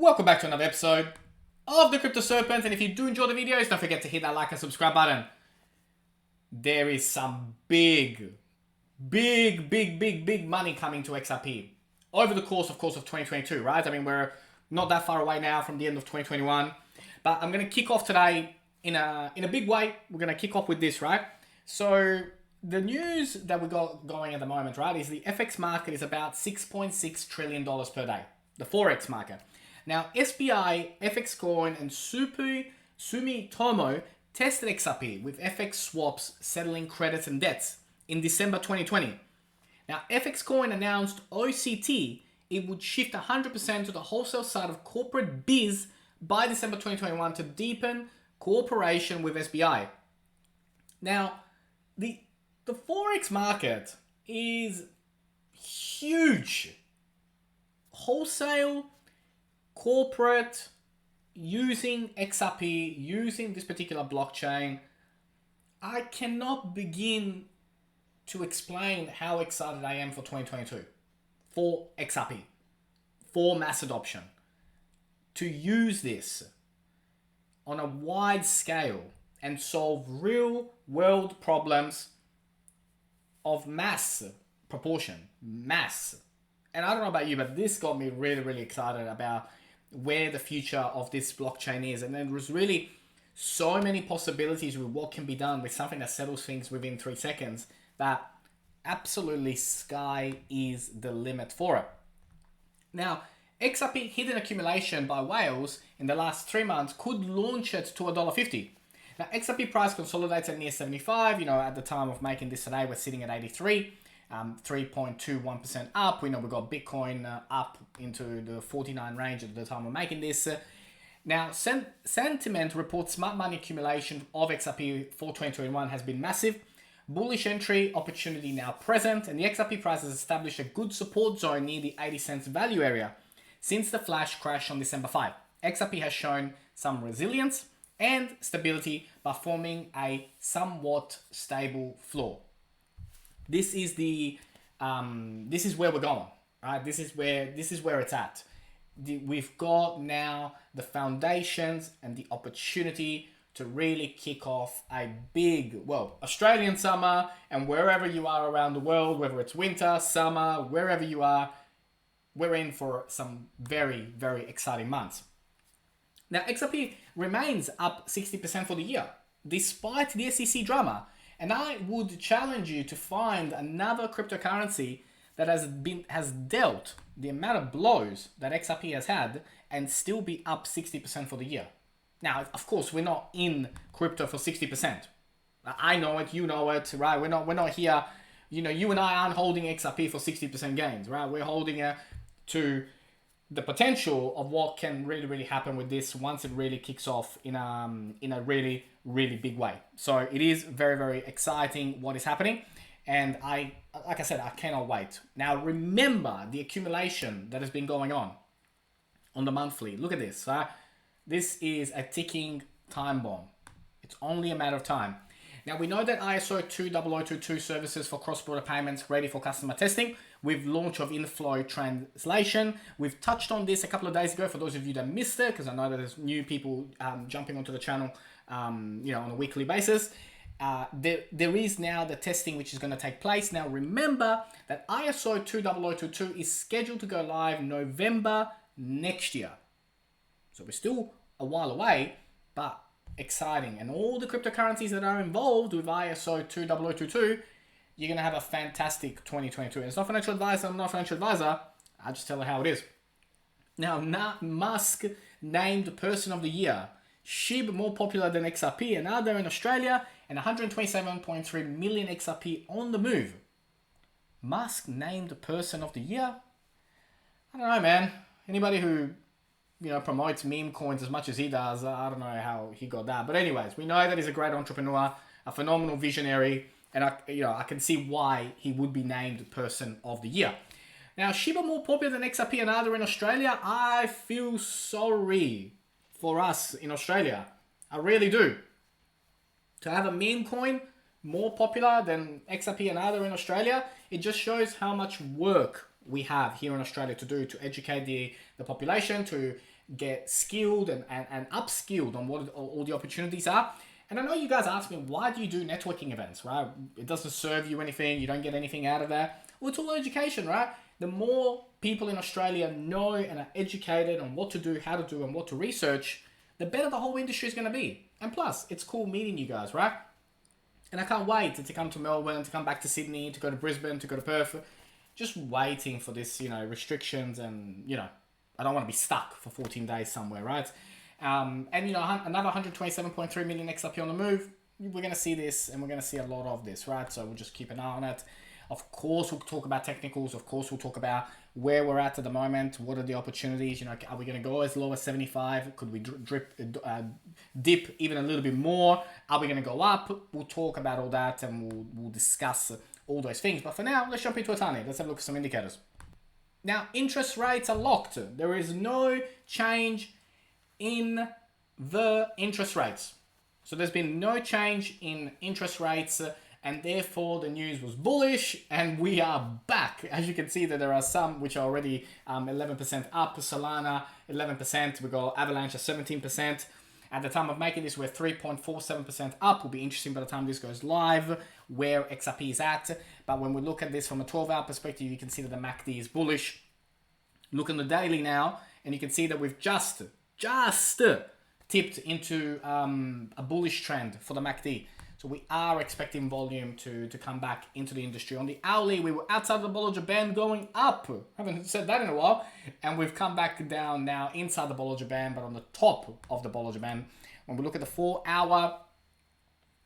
Welcome back to another episode of the Crypto Serpent, and if you do enjoy the videos, don't forget to hit that like and subscribe button. There is some big money coming to XRP over the course of 2022, right? I mean, we're not that far away now from the end of 2021, but I'm going to kick off today in a big way. We're going to kick off with this, right? So the news that we got going at the moment, right, is the FX market is about $6.6 trillion per day, the Forex market. Now, SBI, FX Coin, and Sumitomo tested XRP with FX swaps settling credits and debts in December 2020. Now, FX Coin announced OCT it would shift 100% to the wholesale side of corporate biz by December 2021 to deepen cooperation with SBI. Now, the Forex market is huge. Wholesale, corporate, using XRP, using this particular blockchain. I cannot begin to explain how excited I am for 2022, for XRP, for mass adoption, to use this on a wide scale and solve real world problems of mass proportion, mass. And I don't know about you, but this got me really excited about where the future of this blockchain is. And there was really so many possibilities with what can be done with something that settles things within 3 seconds that absolutely sky is the limit for it. Now, XRP hidden accumulation by whales in the last 3 months could launch it to $1.50. Now, XRP price consolidates at near 75. At the time of making this today, we're sitting at 83. 3.21% up. We know we got Bitcoin up into the 49 range at the time of making this. Now, Sentiment reports smart money accumulation of XRP for 2021 has been massive. Bullish entry opportunity now present, and the XRP price has established a good support zone near the 80 cents value area. Since the flash crash on December 5, XRP has shown some resilience and stability by forming a somewhat stable floor. This is where we're going, right? This is where it's at. We've got now the foundations and the opportunity to really kick off a big, Australian summer, and wherever you are around the world, whether it's winter, summer, wherever you are, we're in for some very exciting months. Now, XRP remains up 60% for the year, despite the SEC drama. And I would challenge you to find another cryptocurrency that has dealt the amount of blows that XRP has had and still be up 60% for the year. Now, of course, we're not in crypto for 60%. I know it, you know it, right? We're not here. You and I aren't holding XRP for 60% gains, right? We're holding it to the potential of what can really happen with this once it really kicks off in a really big way. So it is very exciting what is happening, and like I said, I cannot wait. Now remember the accumulation that has been going on the monthly. Look at this. This is a ticking time bomb. It's only a matter of time. Now, we know that ISO 20022 services for cross-border payments ready for customer testing with launch of inflow translation. We've touched on this a couple of days ago for those of you that missed it, because I know that there's new people jumping onto the channel on a weekly basis. There is now the testing which is going to take place. Now, remember that ISO 20022 is scheduled to go live November next year. So we're still a while away, but exciting. And all the cryptocurrencies that are involved with ISO 20022, you're going to have a fantastic 2022. And it's not financial advice. I'm not a financial advisor. I just tell you how it is. Now, Musk named Person of the Year. SHIB more popular than XRP, and now they're in Australia, and 127.3 million XRP on the move. Musk named Person of the Year? I don't know, man. Anybody who promotes meme coins as much as he does, I don't know how he got that. But anyways, we know that he's a great entrepreneur, a phenomenal visionary, and I can see why he would be named Person of the Year. Now, Shiba more popular than XRP and ADA in Australia. I feel sorry for us in Australia. I really do. To have a meme coin more popular than XRP and ADA in Australia, it just shows how much work we have here in Australia to do to educate the population, to get skilled and upskilled on what all the opportunities are. And I know you guys ask me, why do you do networking events, right? It doesn't serve you anything. You don't get anything out of that. Well, it's all education, right? The more people in Australia know and are educated on what to do, how to do, and what to research, the better the whole industry is going to be. And plus, it's cool meeting you guys, right? And I can't wait to come to Melbourne, to come back to Sydney, to go to Brisbane, to go to Perth. Just waiting for this, restrictions and, I don't want to be stuck for 14 days somewhere, right? And, another 127.3 million XRP on the move. We're going to see this, and we're going to see a lot of this, right? So we'll just keep an eye on it. Of course, we'll talk about technicals. Of course, we'll talk about where we're at the moment. What are the opportunities? Are we going to go as low as 75? Could we dip even a little bit more? Are we going to go up? We'll talk about all that, and we'll discuss all those things. But for now, let's jump into Etani. Let's have a look at some indicators. Now, interest rates are locked. There is no change in the interest rates. So there's been no change in interest rates, and therefore the news was bullish, and we are back. As you can see, that there are some which are already 11% up. Solana 11%. We got Avalanche at 17%. At the time of making this, we're 3.47% up. Will be interesting by the time this goes live where XRP is at. But when we look at this from a 12-hour perspective, you can see that the MACD is bullish. Look on the daily now, and you can see that we've just tipped into a bullish trend for the MACD. So we are expecting volume to come back into the industry. On the hourly, we were outside the Bollinger Band going up. Haven't said that in a while. And we've come back down now inside the Bollinger Band, but on the top of the Bollinger Band. When we look at the 4-hour,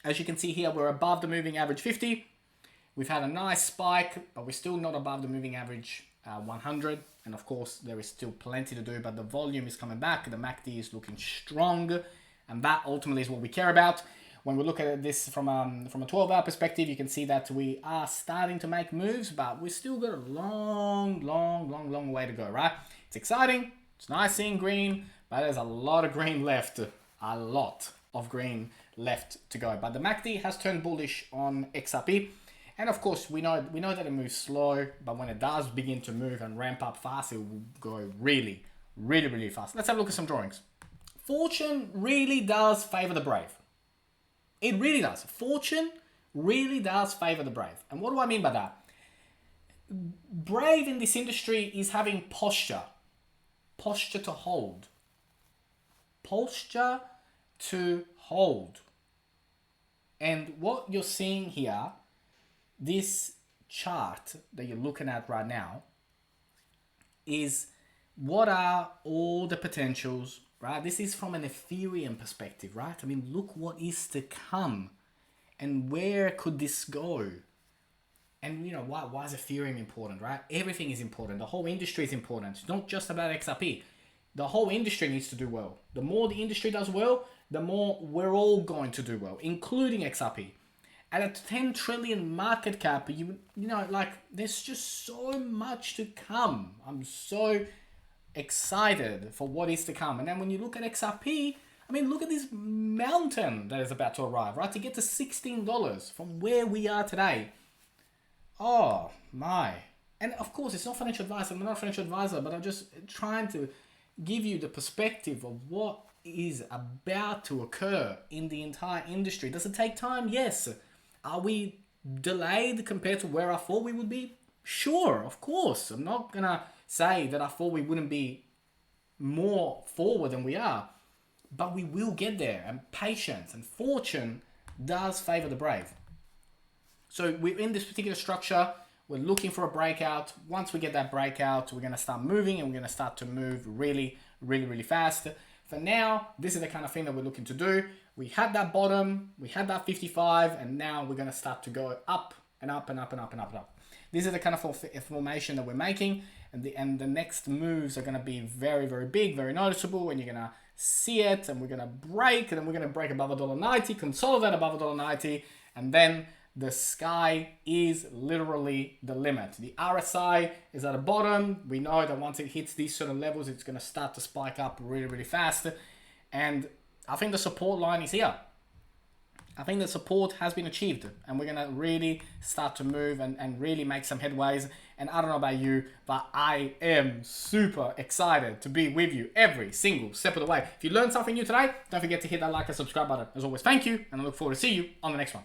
as you can see here, we're above the moving average 50. We've had a nice spike, but we're still not above the moving average 100. And of course, there is still plenty to do, but the volume is coming back. The MACD is looking strong, and that ultimately is what we care about. When we look at this from a 12-hour perspective, you can see that we are starting to make moves, but we still got a long way to go, right? It's exciting. It's nice seeing green, but there's a lot of green left. A lot of green left to go. But the MACD has turned bullish on XRP. And of course, we know that it moves slow, but when it does begin to move and ramp up fast, it will go really fast. Let's have a look at some drawings. Fortune really does favor the brave. It really does. Fortune really does favor the brave. And what do I mean by that? Brave in this industry is having posture. Posture to hold. Posture to hold. And what you're seeing here, this chart that you're looking at right now, is what are all the potentials, right? This is from an Ethereum perspective, right? I mean, look what is to come and where could this go? And why is Ethereum important, right? Everything is important. The whole industry is important. It's not just about XRP. The whole industry needs to do well. The more the industry does well, the more we're all going to do well, including XRP. At a 10 trillion market cap, there's just so much to come. I'm so excited for what is to come. And then when you look at XRP, I mean, look at this mountain that is about to arrive, right? To get to $16 from where we are today. Oh my. And of course, it's not financial advice. I'm not a financial advisor, but I'm just trying to give you the perspective of what is about to occur in the entire industry. Does it take time? Yes. Are we delayed compared to where I thought we would be? Sure, of course. I'm not going to say that I thought we wouldn't be more forward than we are, but we will get there. And patience and fortune does favor the brave. So we're in this particular structure. We're looking for a breakout. Once we get that breakout, we're going to start moving, and we're going to start to move really fast. For now, this is the kind of thing that we're looking to do. We had that bottom, we had that 55, and now we're going to start to go up and up and up and up and up and up. This is the kind of formation that we're making, and the next moves are going to be very big, very noticeable, and you're going to see it, and we're going to break, and then we're going to break above $1.90, consolidate above $1.90, and then the sky is literally the limit. The RSI is at the bottom. We know that once it hits these sort of levels, it's going to start to spike up really fast. And I think the support line is here. I think the support has been achieved, and we're going to really start to move and really make some headways. And I don't know about you, but I am super excited to be with you every single step of the way. If you learned something new today, don't forget to hit that like and subscribe button. As always, thank you, and I look forward to see you on the next one.